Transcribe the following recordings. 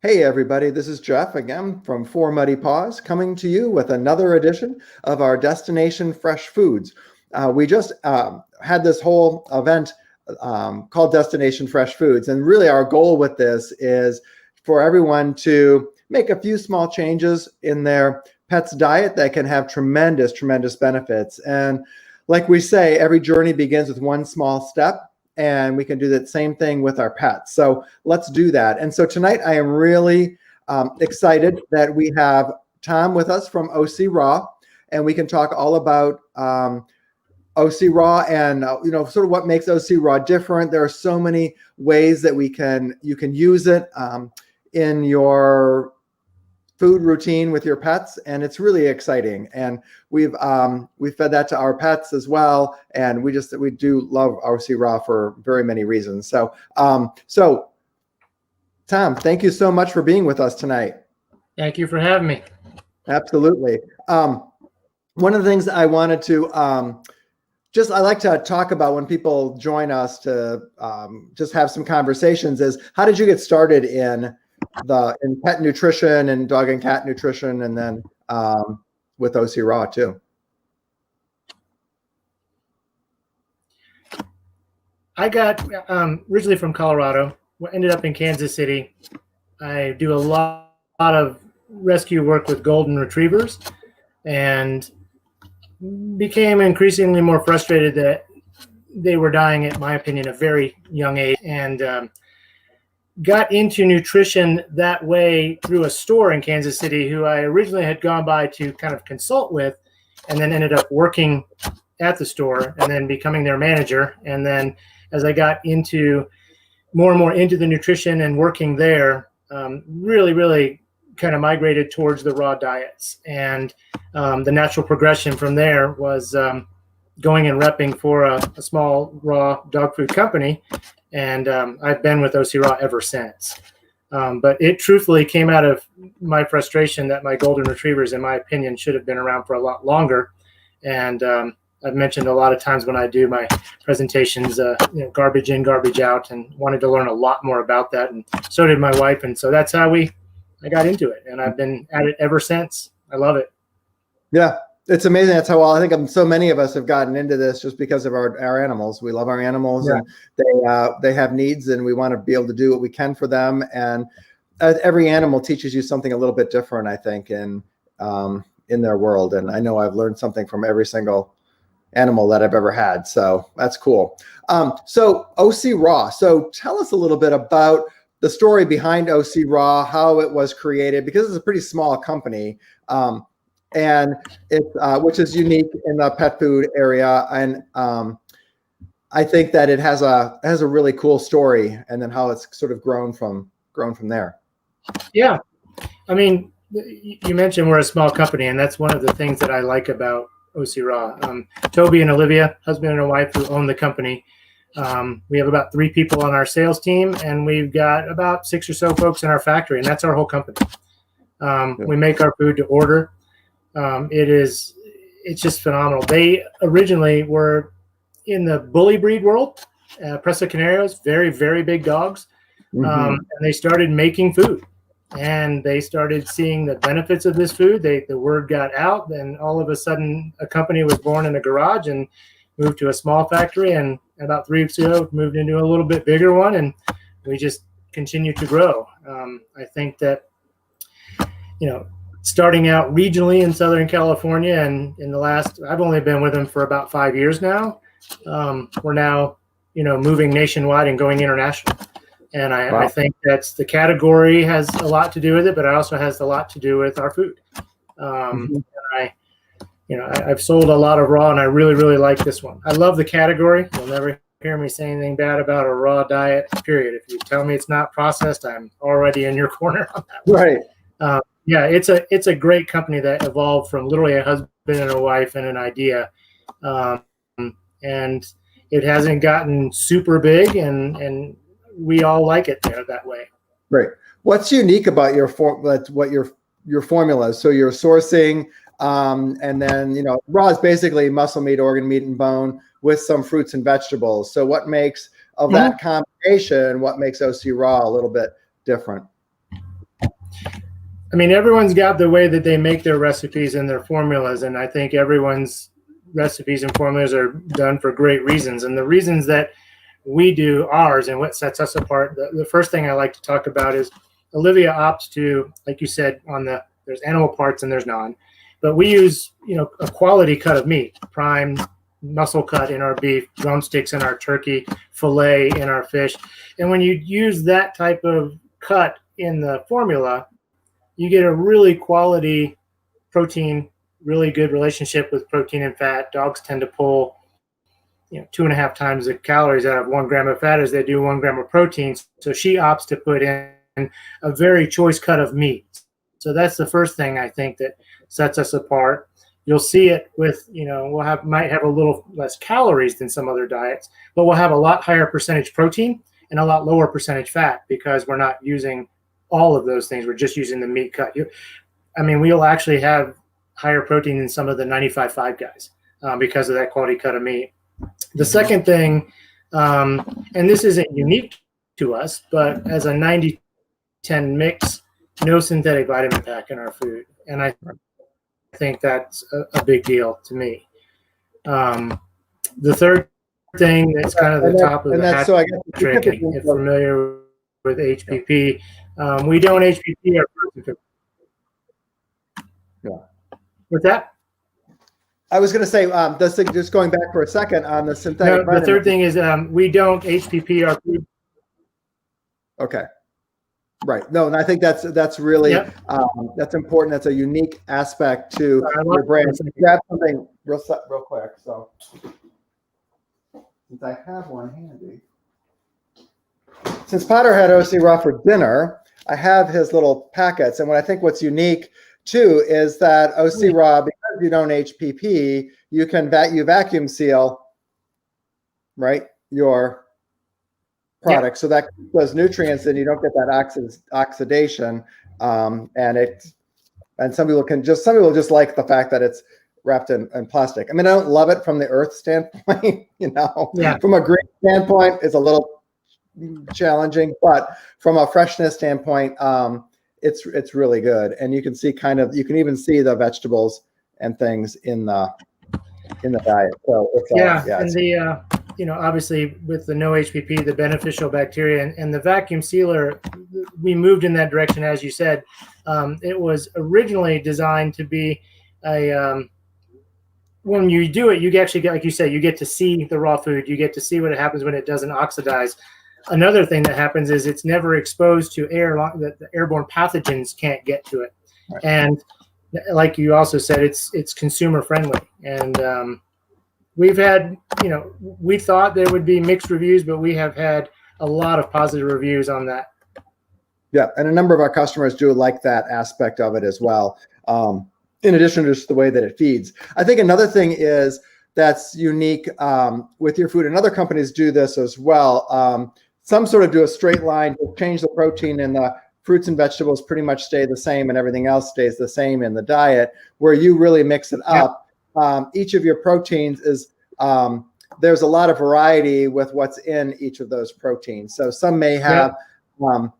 Hey everybody, this is Jeff again from Four Muddy Paws coming to you with another edition of our Destination Fresh Foods. We just had this whole event called Destination Fresh Foods, and really our goal with this is for everyone to make a few small changes in their pet's diet that can have tremendous benefits. And like we say, every journey begins with one small step. And we can do the same thing with our pets. So let's do that. And so tonight I am really excited that we have Tom with us from OC Raw, and we can talk all about OC Raw and sort of what makes OC Raw different. There are so many ways that you can use it in your food routine with your pets, and it's really exciting. And we've fed that to our pets as well, and we do love OC Raw for very many reasons. So Tom, thank you so much for being with us tonight. Thank you for having me. Absolutely. One of the things I wanted to I like to talk about when people join us to just have some conversations is, how did you get started in pet nutrition and dog and cat nutrition, and then with OC Raw too? I got originally from Colorado, ended up in Kansas City. I do a lot of rescue work with golden retrievers, and became increasingly more frustrated that they were dying, at my opinion, at a very young age, and got into nutrition that way through a store in Kansas City who I originally had gone by to kind of consult with, and then ended up working at the store and then becoming their manager. And then as I got more and more into the nutrition and working there, really kind of migrated towards the raw diets. And the natural progression from there was going and repping for a small raw dog food company. And I've been with OC Raw ever since. But it truthfully came out of my frustration that my golden retrievers, in my opinion, should have been around for a lot longer. And I've mentioned a lot of times when I do my presentations, garbage in, garbage out, and wanted to learn a lot more about that. And so did my wife. And so that's how I got into it. And I've been at it ever since. I love it. Yeah. It's amazing. That's how I think so many of us have gotten into this just because of our animals. We love our animals, yeah. And they have needs, and we want to be able to do what we can for them. And every animal teaches you something a little bit different, I think, in their world. And I know I've learned something from every single animal that I've ever had. So that's cool. So OC Raw. So tell us a little bit about the story behind OC Raw, how it was created, because it's a pretty small company. And it's which is unique in the pet food area, and I think that it has a really cool story, and then how it's sort of grown from there. Yeah, I mean, you mentioned we're a small company, and that's one of the things that I like about OC Raw. Toby and Olivia, husband and wife, who own the company. We have about 3 people on our sales team, and we've got about 6 or so folks in our factory, and that's our whole company. We make our food to order. It's just phenomenal. They originally were in the bully breed world, Presa Canarios, very big dogs. And they started making food, and they started seeing the benefits of this food. The word got out, and all of a sudden a company was born in a garage and moved to a small factory. And about 3 weeks ago, moved into a little bit bigger one, and we just continue to grow. I think that, starting out regionally in Southern California, and I've only been with them for about 5 years now. We're now, moving nationwide and going international. And I think that's the category has a lot to do with it, but it also has a lot to do with our food. And I've sold a lot of raw, and I really like this one. I love the category. You'll never hear me say anything bad about a raw diet, period. If you tell me it's not processed, I'm already in your corner on that one. Right. Yeah, it's a great company that evolved from literally a husband and a wife and an idea, and it hasn't gotten super big, and we all like it there that way. Great. What's unique about your formula? So you're sourcing, and then raw is basically muscle meat, organ meat, and bone with some fruits and vegetables. So what makes of that combination? What makes OC Raw a little bit different? I mean, everyone's got the way that they make their recipes and their formulas, and I think everyone's recipes and formulas are done for great reasons. And the reasons that we do ours and what sets us apart, the first thing I like to talk about is Olivia opts to, like you said, there's animal parts and there's non, but we use, a quality cut of meat, prime muscle cut in our beef, drumsticks in our turkey, fillet in our fish. And when you use that type of cut in the formula, you get a really quality protein, really good relationship with protein and fat. Dogs tend to pull 2.5 times the calories out of 1 gram of fat as they do 1 gram of protein. So she opts to put in a very choice cut of meat. So that's the first thing I think that sets us apart. You'll see it with, might have a little less calories than some other diets, but we'll have a lot higher percentage protein and a lot lower percentage fat because we're not using all of those things. We're just using the meat cut. We'll actually have higher protein than some of the 95.5 guys because of that quality cut of meat. The second thing, and this isn't unique to us, but as a 90-10 mix, no synthetic vitamin pack in our food. And I think that's a big deal to me. The third thing that's kind of the top of the hat trick, if you're familiar with HPP, we don't HPP our protein. Yeah. What's that? I was going to say, just going back for a second on the synthetic vitamin. The third thing is we don't HPP our food. Okay. Right. No, and I think that's really that's important. That's a unique aspect to your brand. Grab something real quick. So since I have one handy, since Potter had OC Raw for dinner, I have his little packets. And what I think what's unique too is that OC Raw, because you don't HPP, you can vacuum seal, right, your product, so that those nutrients and you don't get that oxidation. And some people just like the fact that it's wrapped in plastic. I mean, I don't love it from the earth standpoint, from a green standpoint, it's a little challenging, but from a freshness standpoint, it's really good. And you can see you can even see the vegetables and things in the diet. So it's obviously with the no HPP, the beneficial bacteria and the vacuum sealer, we moved in that direction, as you said. It was originally designed to be when you do it, you actually get, like you said, you get to see the raw food. You get to see what happens when it doesn't oxidize. Another thing that happens is it's never exposed to air, that the airborne pathogens can't get to it. Right. And like you also said, it's consumer friendly. And we've had, we thought there would be mixed reviews, but we have had a lot of positive reviews on that. Yeah, and a number of our customers do like that aspect of it as well. In addition to just the way that it feeds. I think another thing is that's unique with your food, and other companies do this as well. Some sort of do a straight line, change the protein, and the fruits and vegetables pretty much stay the same, and everything else stays the same in the diet. Where you really mix it up, each of your proteins is there's a lot of variety with what's in each of those proteins. So some may have a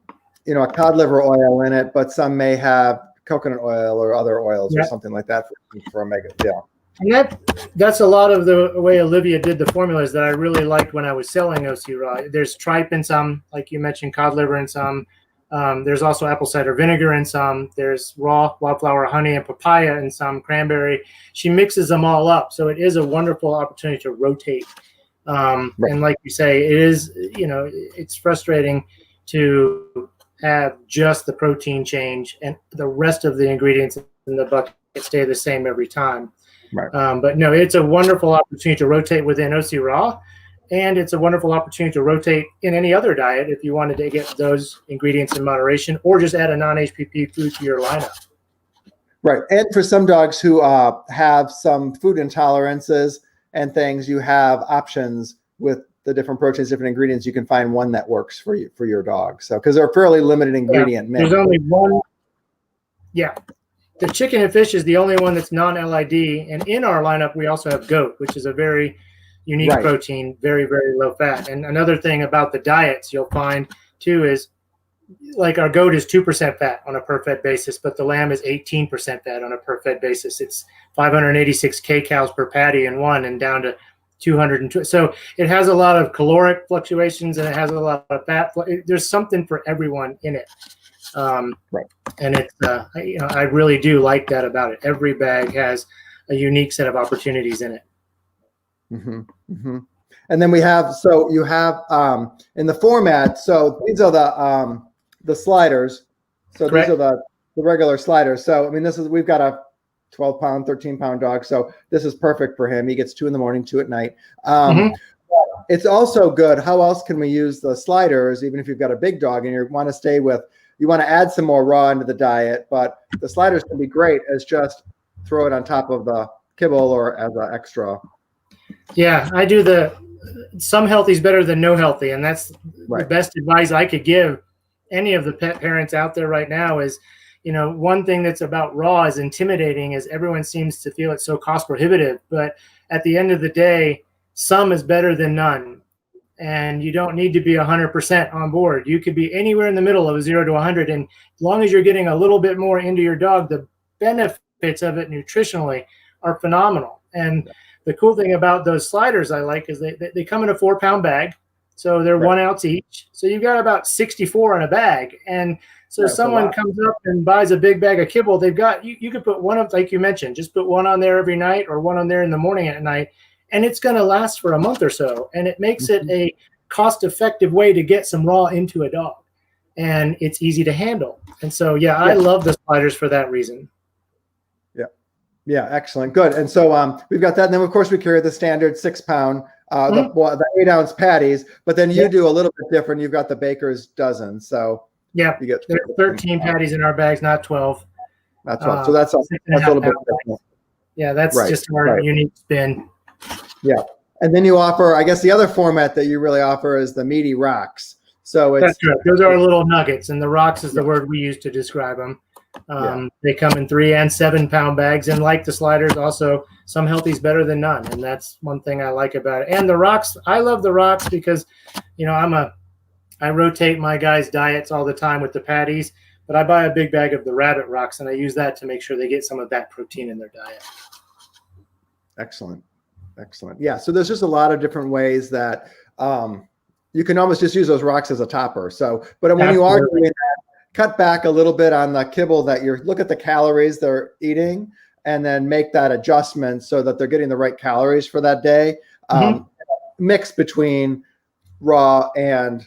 cod liver oil in it, but some may have coconut oil or other oils or something like that for omega. Yeah. And that's a lot of the way Olivia did the formulas that I really liked when I was selling OC Raw. There's tripe in some, like you mentioned, cod liver in some. There's also apple cider vinegar in some. There's raw wildflower honey and papaya in some, cranberry. She mixes them all up. So it is a wonderful opportunity to rotate. And like you say, it is, it's frustrating to have just the protein change and the rest of the ingredients in the bucket stay the same every time. Right. But no, it's a wonderful opportunity to rotate within OC Raw, and it's a wonderful opportunity to rotate in any other diet if you wanted to get those ingredients in moderation, or just add a non-HPP food to your lineup. Right, and for some dogs who have some food intolerances and things, you have options with the different proteins, different ingredients. You can find one that works for your dog. So, because they're a fairly limited ingredient mix. There's only one. Yeah. The chicken and fish is the only one that's non-LID. And in our lineup, we also have goat, which is a very unique protein, very, very low fat. And another thing about the diets you'll find too is like our goat is 2% fat on a per fed basis, but the lamb is 18% fat on a per fed basis. It's 586 kcals per patty in one, and down to 220. So it has a lot of caloric fluctuations, and it has a lot of fat. There's something for everyone in it. Right. And it's, I really do like that about it. Every bag has a unique set of opportunities in it. Mm-hmm. Mm-hmm. And then we have, so you have in the format, so these are the sliders. So Correct. these are the regular sliders. So, I mean, we've got a 12-pound, 13-pound dog. So this is perfect for him. He gets 2 in the morning, 2 at night. It's also good. How else can we use the sliders, even if you've got a big dog and you want to add some more raw into the diet, but the sliders can be great as just throw it on top of the kibble or as an extra. Yeah, I do some healthy is better than no healthy. And that's Right. the best advice I could give any of the pet parents out there right now is, one thing that's about raw is intimidating, is everyone seems to feel it's so cost prohibitive. But at the end of the day, some is better than none. And you don't need to be 100% on board. You could be anywhere in the middle of 0 to 100. And as long as you're getting a little bit more into your dog, the benefits of it nutritionally are phenomenal. And the cool thing about those sliders I like is they come in a 4-pound bag. So they're 1 ounce each. So you've got about 64 in a bag. And so someone comes up and buys a big bag of kibble, they've got, you could put one of, like you mentioned, just put one on there every night or one on there in the morning and at night. And it's going to last for a month or so. And it makes it a cost-effective way to get some raw into a dog. And it's easy to handle. And so, I love the sliders for that reason. Yeah, excellent. Good. And so we've got that. And then, of course, we carry the standard 6-pound, the 8-ounce patties. But then you do a little bit different. You've got the baker's dozen. So you get 13 patties in our bags, not 12. Not 12. So that's a little bit different. Yeah, that's just our unique spin. Yeah. And then you offer, I guess the other format that you really offer is the meaty rocks. So that's correct. Those are our little nuggets, and the rocks is the word we use to describe them. They come in 3 and 7-pound bags, and like the sliders, also some healthy is better than none, and that's one thing I like about it. And the rocks, I love the rocks because, I rotate my guys' diets all the time with the patties, but I buy a big bag of the rabbit rocks, and I use that to make sure they get some of that protein in their diet. Excellent. Yeah. So there's just a lot of different ways that you can almost just use those rocks as a topper. So, but when you are doing that, cut back a little bit on the kibble look at the calories they're eating and then make that adjustment so that they're getting the right calories for that day. Mix between raw and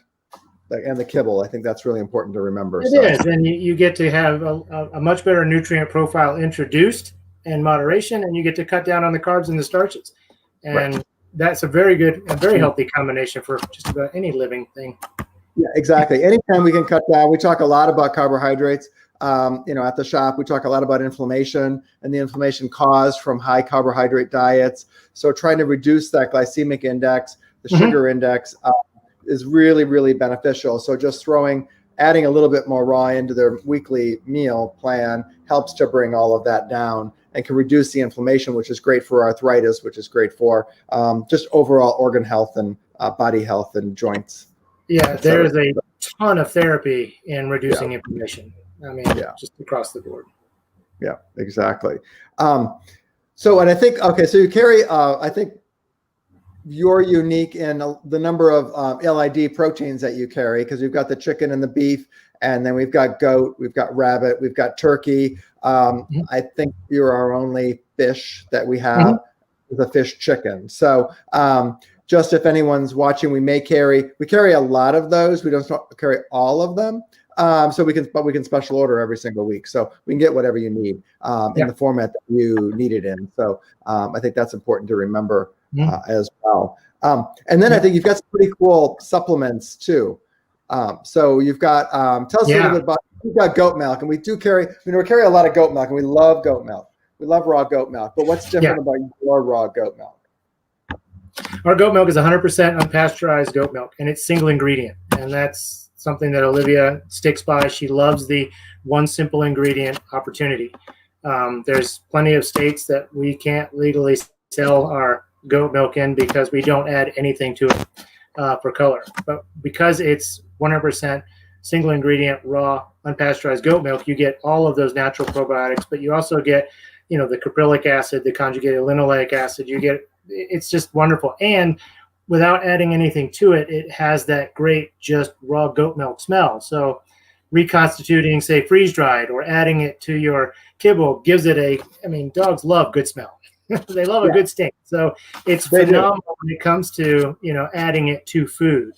the kibble. I think that's really important to remember. It is. And you get to have a much better nutrient profile introduced in moderation, and you get to cut down on the carbs and the starches. And that's a very good, a very healthy combination for just about any living thing. Yeah, exactly. Anytime we can cut down, we talk a lot about carbohydrates. At the shop, we talk a lot about inflammation and the inflammation caused from high carbohydrate diets. So trying to reduce that glycemic index, the sugar index, is really, really beneficial. So just adding a little bit more raw into their weekly meal plan helps to bring all of that down and can reduce the inflammation, which is great for arthritis, which is great for just overall organ health and body health and joints. Yeah, there's a ton of therapy in reducing inflammation. I mean, just across the board. Yeah, exactly. And I think, so you carry, I think you're unique in the number of LID proteins that you carry, because we've got the chicken and the beef, and then we've got goat, we've got rabbit, we've got turkey. I think you're our only fish that we have, the fish chicken. So just if anyone's watching, we carry a lot of those. We don't carry all of them. But we can special order every single week. So we can get whatever you need in the format that you need it in. So I think that's important to remember as well. And then I think you've got some pretty cool supplements too. So you've got, tell us a little bit about, we've got goat milk, and we carry a lot of goat milk, and we love goat milk. We love raw goat milk. But what's different about your raw goat milk? Our goat milk is 100% unpasteurized goat milk, and it's single ingredient. And that's something that Olivia sticks by. She loves the one simple ingredient opportunity. There's plenty of states that we can't legally sell our goat milk in because we don't add anything to it for color. But because it's 100% single ingredient, raw, unpasteurized goat milk, you get all of those natural probiotics, but you also get, the caprylic acid, the conjugated linoleic acid. It's just wonderful. And without adding anything to it, it has that great just raw goat milk smell. So reconstituting, say, freeze dried or adding it to your kibble gives it dogs love good smell. They love a good stink. So it's phenomenal when it comes to, adding it to food.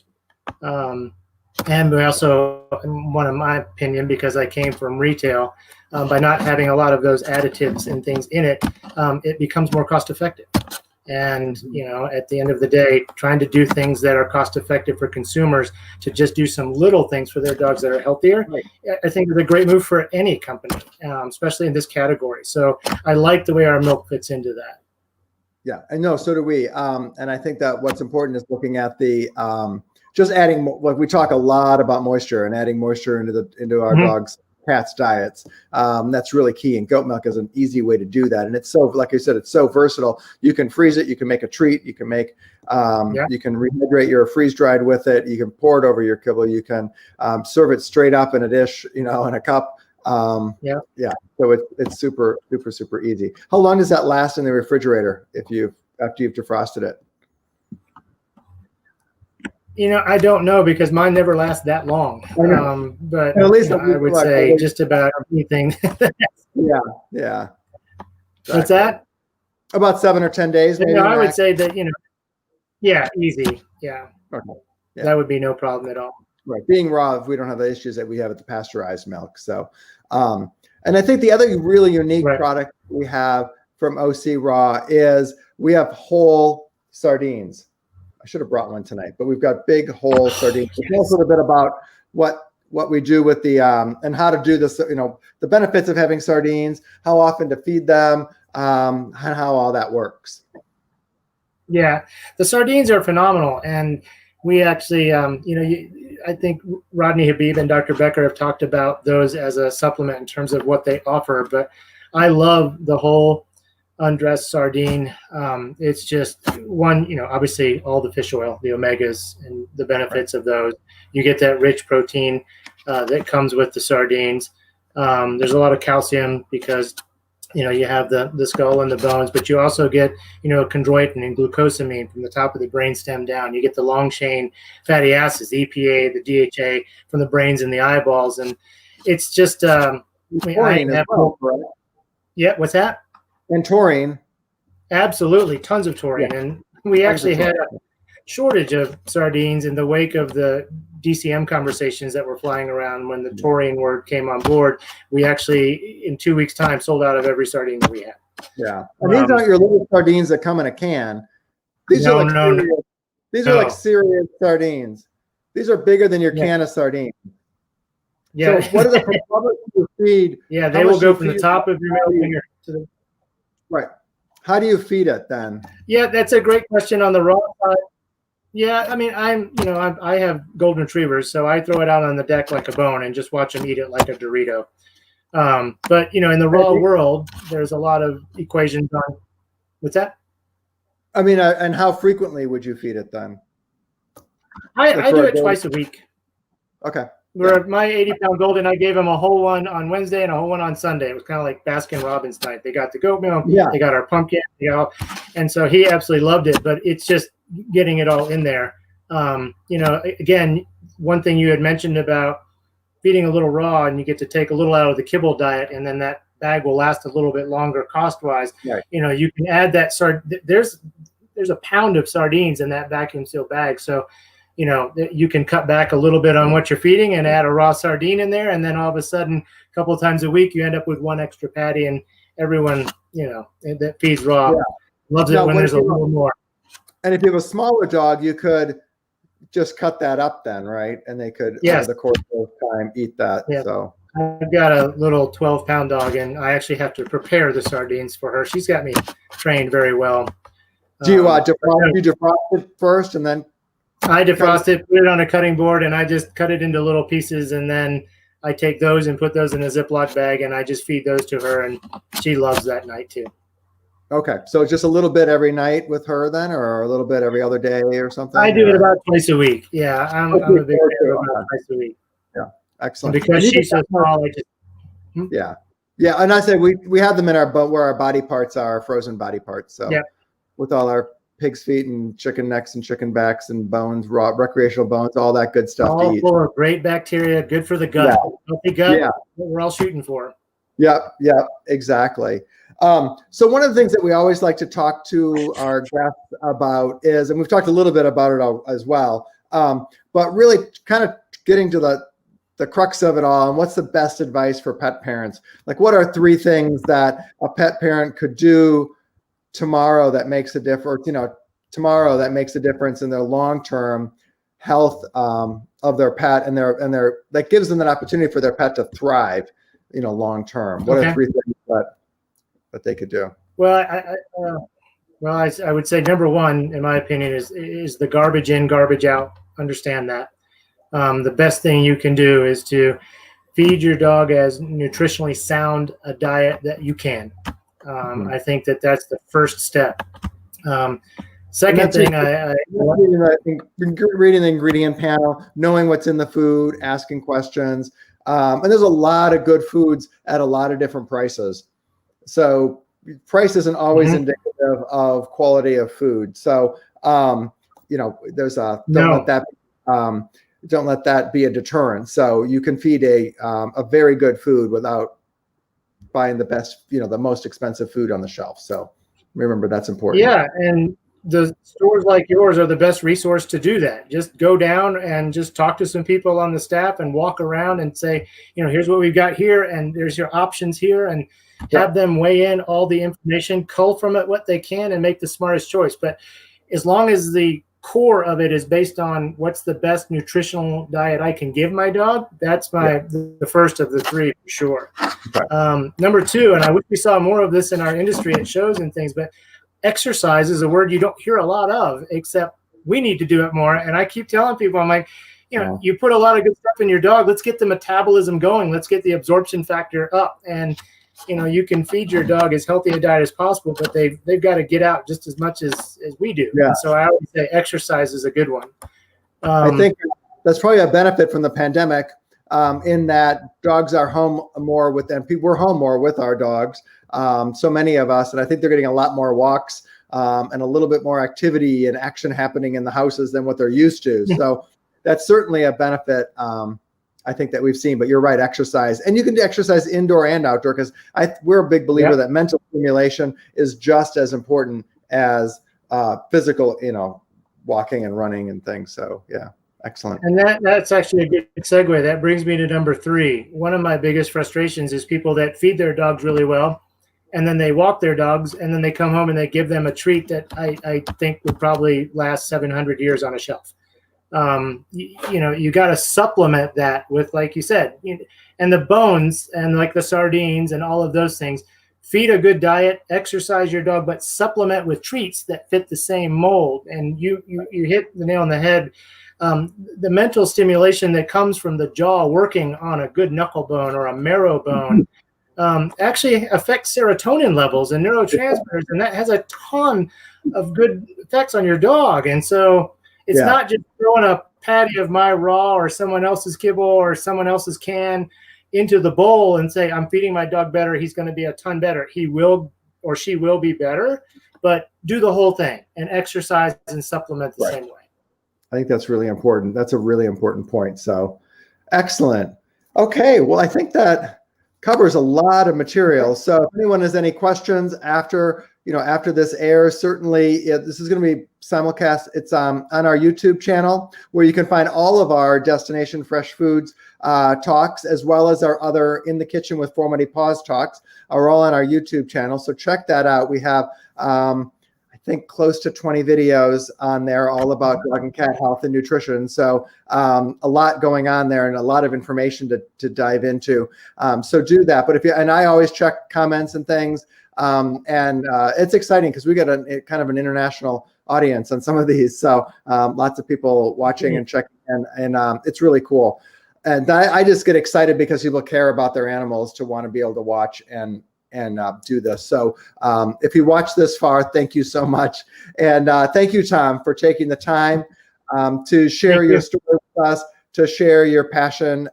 And we also, one of my opinion, because I came from retail, by not having a lot of those additives and things in it, it becomes more cost effective. And, at the end of the day, trying to do things that are cost effective for consumers to just do some little things for their dogs that are healthier, right, I think is a great move for any company, especially in this category. So I like the way our milk fits into that. Yeah, I know. So do we. And I think that what's important is looking at the just adding. Like we talk a lot about moisture and adding moisture into our dogs' cats' diets. That's really key. And goat milk is an easy way to do that. And it's so, like I said, it's so versatile. You can freeze it. You can make a treat. You can make. You can rehydrate your freeze dried with it. You can pour it over your kibble. You can serve it straight up in a dish. In a cup. So it's super easy. How long does that last in the refrigerator after you've defrosted it? I don't know because mine never lasts that long. But at least I would say just about anything. Yeah. What's that? About 7 or 10 days, maybe. I would say that easy. Yeah. Okay. Yeah. That would be no problem at all. Right. Being raw, if we don't have the issues that we have with the pasteurized milk. So, and I think the other really unique product we have from OC Raw is we have whole sardines. I should have brought one tonight, but we've got big whole sardines. Tell us a little bit about what we do with the and how to do this. The benefits of having sardines, how often to feed them, and how all that works. Yeah, the sardines are phenomenal, and we actually, I think Rodney Habib and Dr. Becker have talked about those as a supplement in terms of what they offer. But I love the whole undressed sardine. It's just one, obviously all the fish oil, the omegas, and the benefits of those. You get that rich protein that comes with the sardines. There's a lot of calcium because you have the skull and the bones, but you also get, chondroitin and glucosamine from the top of the brainstem down. You get the long chain fatty acids, the EPA, the DHA from the brains and the eyeballs. And it's just, taurine as well, right? Yeah. What's that? And taurine. Absolutely. Tons of taurine. Yeah. And we actually had a shortage of sardines in the wake of the DCM conversations that were flying around when the taurine word came on board. We actually, in 2 weeks' time, sold out of every sardine that we had. Yeah. And these aren't your little sardines that come in a can. These are like serious sardines. These are bigger than your can of sardines. Yeah. So what are the problems you feed? Yeah, they will go from the top of your middle finger to the... Right. How do you feed it then? Yeah, that's a great question on the raw side. Yeah, I mean, I have golden retrievers, so I throw it out on the deck like a bone and just watch them eat it like a Dorito. But in the raw world, there's a lot of equations on. What's that? I mean, and how frequently would you feed it then? I do it twice a week. Okay. Where my 80-pound golden, I gave him a whole one on Wednesday and a whole one on Sunday. It was kind of like Baskin Robbins night. They got the goat milk, they got our pumpkin, and so he absolutely loved it. But it's just getting it all in there. Again, one thing you had mentioned about feeding a little raw, and you get to take a little out of the kibble diet, and then that bag will last a little bit longer cost-wise. Right. You can add that there's a pound of sardines in that vacuum seal bag, so. You can cut back a little bit on what you're feeding and add a raw sardine in there. And then all of a sudden, a couple of times a week, you end up with one extra patty, and everyone, that feeds raw loves it when there's a little more. And if you have a smaller dog, you could just cut that up then, right? And they could, over the course of time, eat that. Yeah. So I've got a little 12-pound dog, and I actually have to prepare the sardines for her. She's got me trained very well. Do you defrost it first and then? I defrost it, put it on a cutting board, and I just cut it into little pieces, and then I take those and put those in a Ziploc bag, and I just feed those to her, and she loves that night too. Okay, so just a little bit every night with her then, or a little bit every other day or something? I do it about twice a week. Yeah, I'm a big fan of about twice a week. Yeah. Excellent. And because she's so small, yeah. Yeah. And I said, we have them in our boat where our body parts are, frozen body parts. So with all our pig's feet and chicken necks and chicken backs and bones, raw recreational bones, all that good stuff all to eat. full of great bacteria, good for the gut. Healthy gut, what we're all shooting for. Yep, exactly. So one of the things that we always like to talk to our guests about is, and we've talked a little bit about it as well, but really kind of getting to the crux of it all, and what's the best advice for pet parents? Like, what are 3 things that a pet parent could do tomorrow that makes a difference, tomorrow that makes a difference in their long-term health of their pet, and their that gives them an opportunity for their pet to thrive, long-term? What are 3 things that they could do? Well, I would say number 1, in my opinion, is the garbage in, garbage out. Understand that. The best thing you can do is to feed your dog as nutritionally sound a diet that you can. I think that's the first step. Second thing, reading the ingredient panel, knowing what's in the food, asking questions. And there's a lot of good foods at a lot of different prices. So price isn't always indicative of quality of food. So, there's don't let that be a deterrent. So you can feed a very good food without buying the best, the most expensive food on the shelf. So remember, that's important. Yeah. And the stores like yours are the best resource to do that. Just go down and just talk to some people on the staff and walk around and say, here's what we've got here, and there's your options here, and have them weigh in all the information, cull from it what they can, and make the smartest choice. But as long as the core of it is based on what's the best nutritional diet I can give my dog, that's the first of the 3 for sure. Number 2, and I wish we saw more of this in our industry at shows and things, but exercise is a word you don't hear a lot of, except we need to do it more. And I keep telling people, I'm like, you put a lot of good stuff in your dog. Let's get the metabolism going. Let's get the absorption factor up. And, you can feed your dog as healthy a diet as possible, but they've got to get out just as much as we do. Yeah. So I always say exercise is a good one. I think that's probably a benefit from the pandemic, in that dogs are home more with them. We're home more with our dogs. So many of us, and I think they're getting a lot more walks and a little bit more activity and action happening in the houses than what they're used to. So that's certainly a benefit, I think, that we've seen. But you're right, exercise. And you can exercise indoor and outdoor, because we're a big believer that mental stimulation is just as important as physical, walking and running and things. So, yeah. Excellent. And that's actually a good segue. That brings me to number 3. One of my biggest frustrations is people that feed their dogs really well, and then they walk their dogs, and then they come home and they give them a treat that I think would probably last 700 years on a shelf. You got to supplement that with, like you said, and the bones and like the sardines and all of those things. Feed a good diet, exercise your dog, but supplement with treats that fit the same mold. And you hit the nail on the head. The mental stimulation that comes from the jaw working on a good knuckle bone or a marrow bone actually affects serotonin levels and neurotransmitters, and that has a ton of good effects on your dog. And so it's not just throwing a patty of my raw or someone else's kibble or someone else's can into the bowl and say, I'm feeding my dog better, he's going to be a ton better. He will or she will be better, but do the whole thing and exercise and supplement the same way. I think that's really important. That's a really important point. So excellent. Okay. Well, I think that covers a lot of material. So if anyone has any questions after this airs, certainly this is going to be simulcast. It's on our YouTube channel, where you can find all of our Destination Fresh Foods talks, as well as our other In the Kitchen with Four Muddy Paws talks, are all on our YouTube channel. So check that out. We have, I think, close to 20 videos on there, all about dog and cat health and nutrition. So a lot going on there and a lot of information to dive into. So do that. But and I always check comments and things. And it's exciting because we got a kind of an international audience on some of these. So lots of people watching and checking, and it's really cool. And I just get excited because people care about their animals to want to be able to watch and do this. So if you watch this far, thank you so much. And thank you, Tom, for taking the time to share your story with us, to share your passion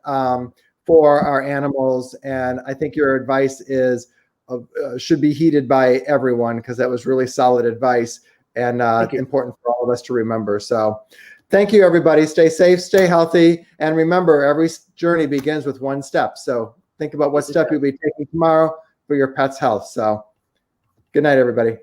for our animals. And I think your advice is should be heeded by everyone, because that was really solid advice and important for all of us to remember. So thank you, everybody. Stay safe, stay healthy. And remember, every journey begins with one step. So think about what step you'll be taking tomorrow for your pet's health. So good night, everybody.